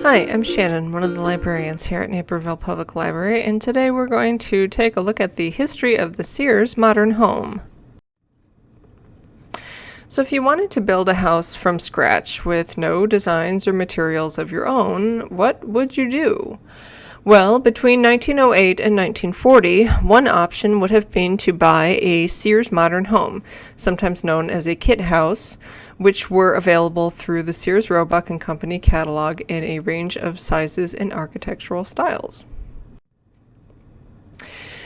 Hi, I'm Shannon, one of the librarians here at Naperville Public Library, and today we're going to take a look at the history of the Sears Modern Home. So if you wanted to build a house from scratch with no designs or materials of your own, what would you do? Well, between 1908 and 1940, one option would have been to buy a Sears Modern Home, sometimes known as a kit house, which were available through the Sears Roebuck Company catalog in a range of sizes and architectural styles.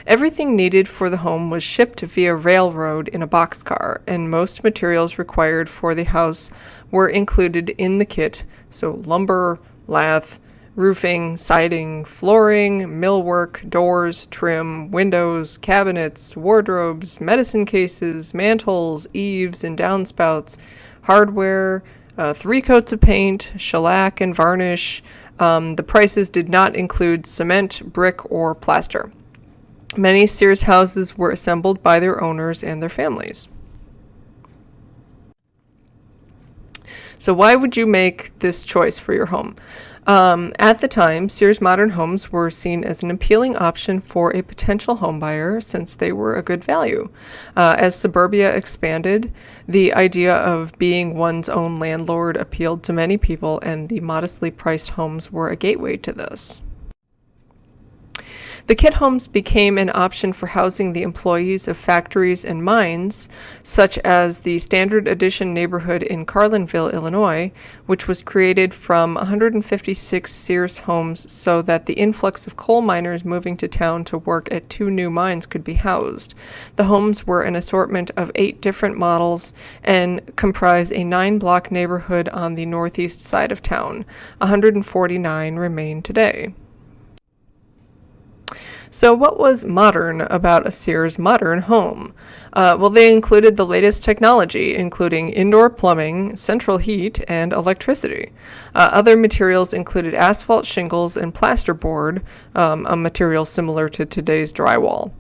Everything needed for the home was shipped via railroad in a boxcar, and most materials required for the house were included in the kit, so lumber, lath, roofing, siding, flooring, millwork, doors, trim, windows, cabinets, wardrobes, medicine cases, mantles, eaves, and downspouts, hardware, 3 coats of paint, shellac, and varnish. The prices did not include cement, brick, or plaster. Many Sears houses were assembled by their owners and their families. So why would you make this choice for your home? At the time, Sears Modern Homes were seen as an appealing option for a potential homebuyer since they were a good value. As suburbia expanded, the idea of being one's own landlord appealed to many people, and the modestly priced homes were a gateway to this. The kit homes became an option for housing the employees of factories and mines, such as the Standard Edition neighborhood in Carlinville, Illinois, which was created from 156 Sears homes so that the influx of coal miners moving to town to work at 2 new mines could be housed. The homes were an assortment of 8 different models and comprise a 9-block neighborhood on the northeast side of town. 149 remain today. So what was modern about a Sears Modern Home? Well, they included the latest technology, including indoor plumbing, central heat, and electricity. Other materials included asphalt shingles and plasterboard, a material similar to today's drywall.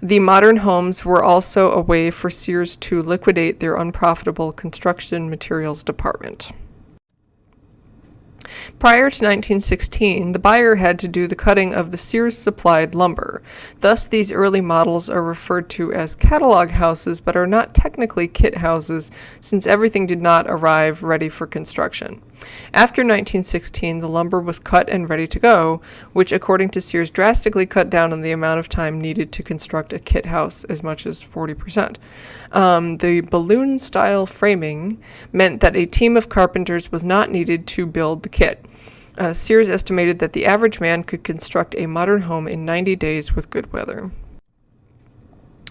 The modern homes were also a way for Sears to liquidate their unprofitable construction materials department. Prior to 1916, the buyer had to do the cutting of the Sears-supplied lumber. Thus, these early models are referred to as catalog houses, but are not technically kit houses, since everything did not arrive ready for construction. After 1916, the lumber was cut and ready to go, which, according to Sears, drastically cut down on the amount of time needed to construct a kit house, as much as 40%. The balloon-style framing meant that a team of carpenters was not needed to build the kit. Sears estimated that the average man could construct a modern home in 90 days with good weather.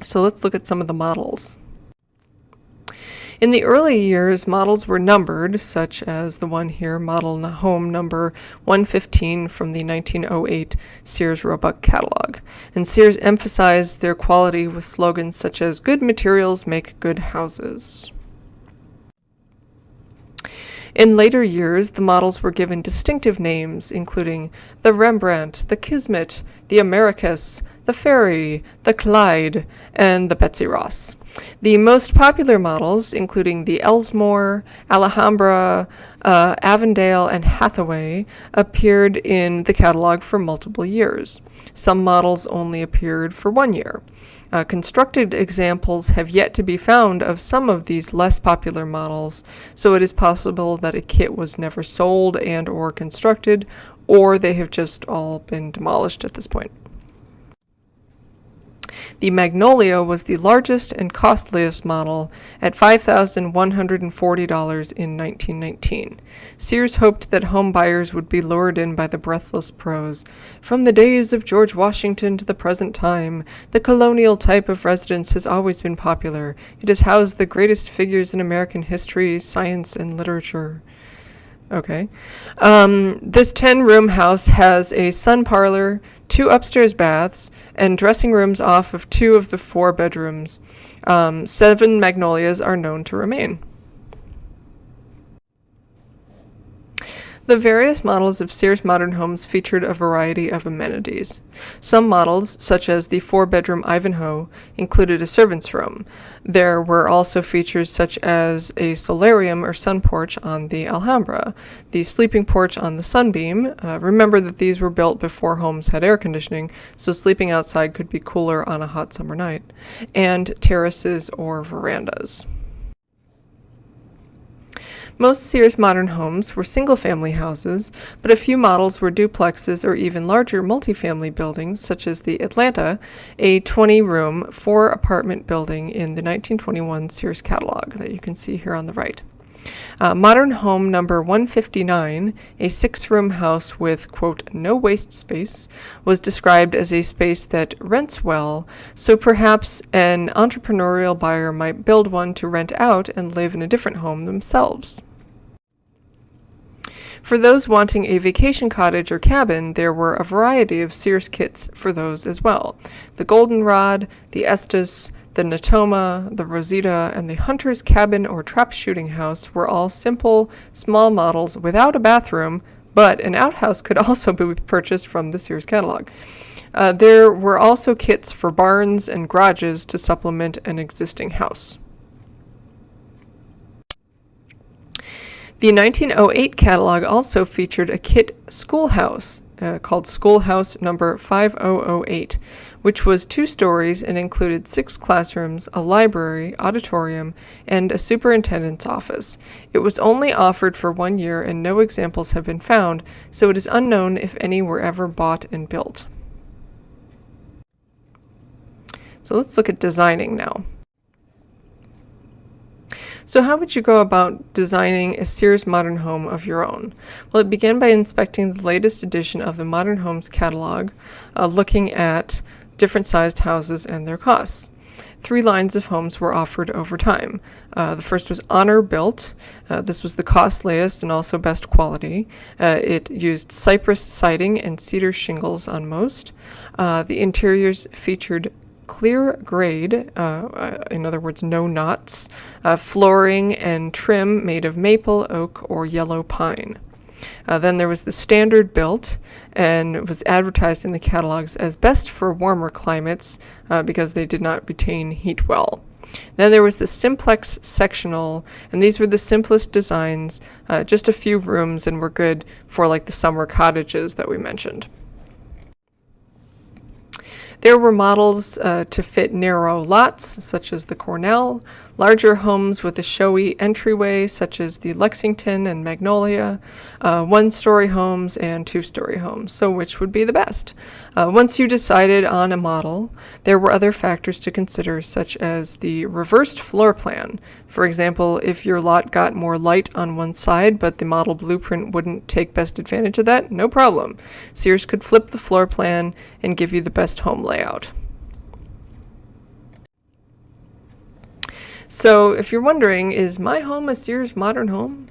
So let's look at some of the models. In the early years, models were numbered, such as the one here, model home number 115 from the 1908 Sears Roebuck catalog. And Sears emphasized their quality with slogans such as "Good materials make good houses." In later years, the models were given distinctive names, including the Rembrandt, the Kismet, the Americus, the Fairy, the Clyde, and the Betsy Ross. The most popular models, including the Elsmore, Alhambra, Avondale, and Hathaway, appeared in the catalog for multiple years. Some models only appeared for 1 year. Constructed examples have yet to be found of some of these less popular models, so it is possible that a kit was never sold and or constructed, or they have just all been demolished at this point. The Magnolia was the largest and costliest model at $5,140 in 1919. Sears hoped that home buyers would be lured in by the breathless prose. From the days of George Washington to the present time, the colonial type of residence has always been popular. It has housed the greatest figures in American history, science, and literature. Okay. This 10-room house has a sun parlor, 2 upstairs baths, and dressing rooms off of 2 of the 4 bedrooms. 7 Magnolias are known to remain. The various models of Sears Modern Homes featured a variety of amenities. Some models, such as the 4-bedroom Ivanhoe, included a servant's room. There were also features such as a solarium or sun porch on the Alhambra, the sleeping porch on the Sunbeam. Remember that these were built before homes had air conditioning, so sleeping outside could be cooler on a hot summer night, and terraces or verandas. Most Sears Modern Homes were single-family houses, but a few models were duplexes or even larger multifamily buildings, such as the Atlanta, a 20-room, 4-apartment building in the 1921 Sears catalog that you can see here on the right. Modern home number 159, a 6-room house with, quote, no waste space, was described as a space that rents well, so perhaps an entrepreneurial buyer might build one to rent out and live in a different home themselves. For those wanting a vacation cottage or cabin, there were a variety of Sears kits for those as well. The Goldenrod, the Estes, the Natoma, the Rosita, and the Hunter's Cabin or Trap Shooting House were all simple, small models without a bathroom, but an outhouse could also be purchased from the Sears catalog. There were also kits for barns and garages to supplement an existing house. The 1908 catalog also featured a kit schoolhouse called Schoolhouse number 5008, which was 2 stories and included 6 classrooms, a library, auditorium, and a superintendent's office. It was only offered for 1 year and no examples have been found, so it is unknown if any were ever bought and built. So let's look at designing now. So how would you go about designing a Sears Modern Home of your own? Well, it began by inspecting the latest edition of the Modern Homes catalog, looking at different sized houses and their costs. 3 lines of homes were offered over time. The first was Honor Built. This was the costliest and also best quality. It used cypress siding and cedar shingles on most. The interiors featured clear grade, in other words, no knots, flooring and trim made of maple, oak, or yellow pine. Then there was the Standard Built, and it was advertised in the catalogs as best for warmer climates because they did not retain heat well. Then there was the Simplex Sectional, and these were the simplest designs, just a few rooms, and were good for like the summer cottages that we mentioned. There were models to fit narrow lots, such as the Cornell, larger homes with a showy entryway, such as the Lexington and Magnolia, 1-story homes, and 2-story homes. So which would be the best? Once you decided on a model, there were other factors to consider, such as the reversed floor plan. For example, if your lot got more light on one side, but the model blueprint wouldn't take best advantage of that, no problem. Sears could flip the floor plan and give you the best home layout. So if you're wondering, is my home a Sears Modern Home?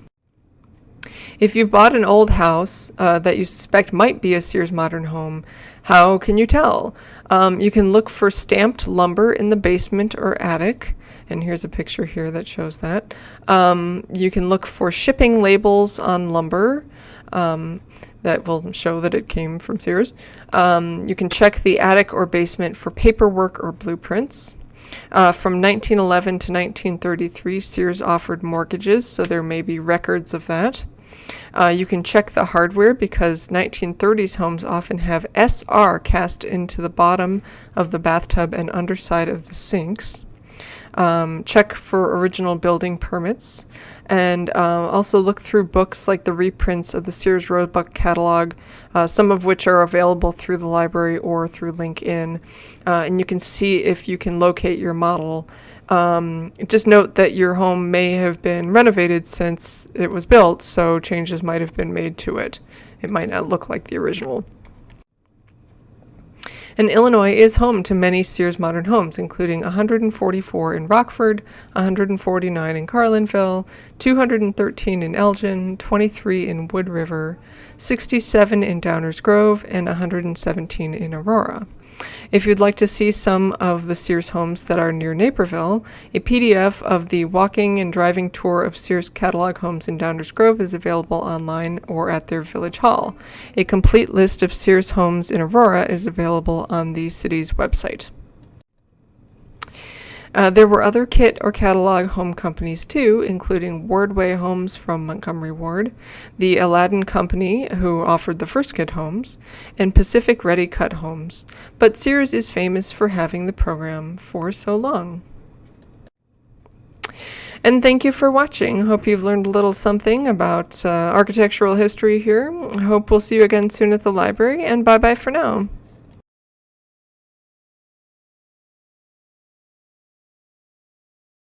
If you've bought an old house that you suspect might be a Sears Modern Home, how can you tell? You can look for stamped lumber in the basement or attic, and here's a picture here that shows that. You can look for shipping labels on lumber that will show that it came from Sears. You can check the attic or basement for paperwork or blueprints. From 1911 to 1933, Sears offered mortgages, so there may be records of that. You can check the hardware because 1930s homes often have SR cast into the bottom of the bathtub and underside of the sinks. Check for original building permits, and also look through books like the reprints of the Sears Roebuck catalog, some of which are available through the library or through LinkedIn, and you can see if you can locate your model. Just note that your home may have been renovated since it was built, so changes might have been made to it. It might not look like the original. And Illinois is home to many Sears Modern Homes, including 144 in Rockford, 149 in Carlinville, 213 in Elgin, 23 in Wood River, 67 in Downers Grove, and 117 in Aurora. If you'd like to see some of the Sears homes that are near Naperville, a PDF of the walking and driving tour of Sears catalog homes in Downers Grove is available online or at their Village Hall. A complete list of Sears homes in Aurora is available on the city's website. There were other kit or catalog home companies too, including Wardway Homes from Montgomery Ward, the Aladdin Company, who offered the first kit homes, and Pacific Ready Cut Homes. But Sears is famous for having the program for so long. And thank you for watching. Hope you've learned a little something about architectural history here. I hope we'll see you again soon at the library, and bye-bye for now.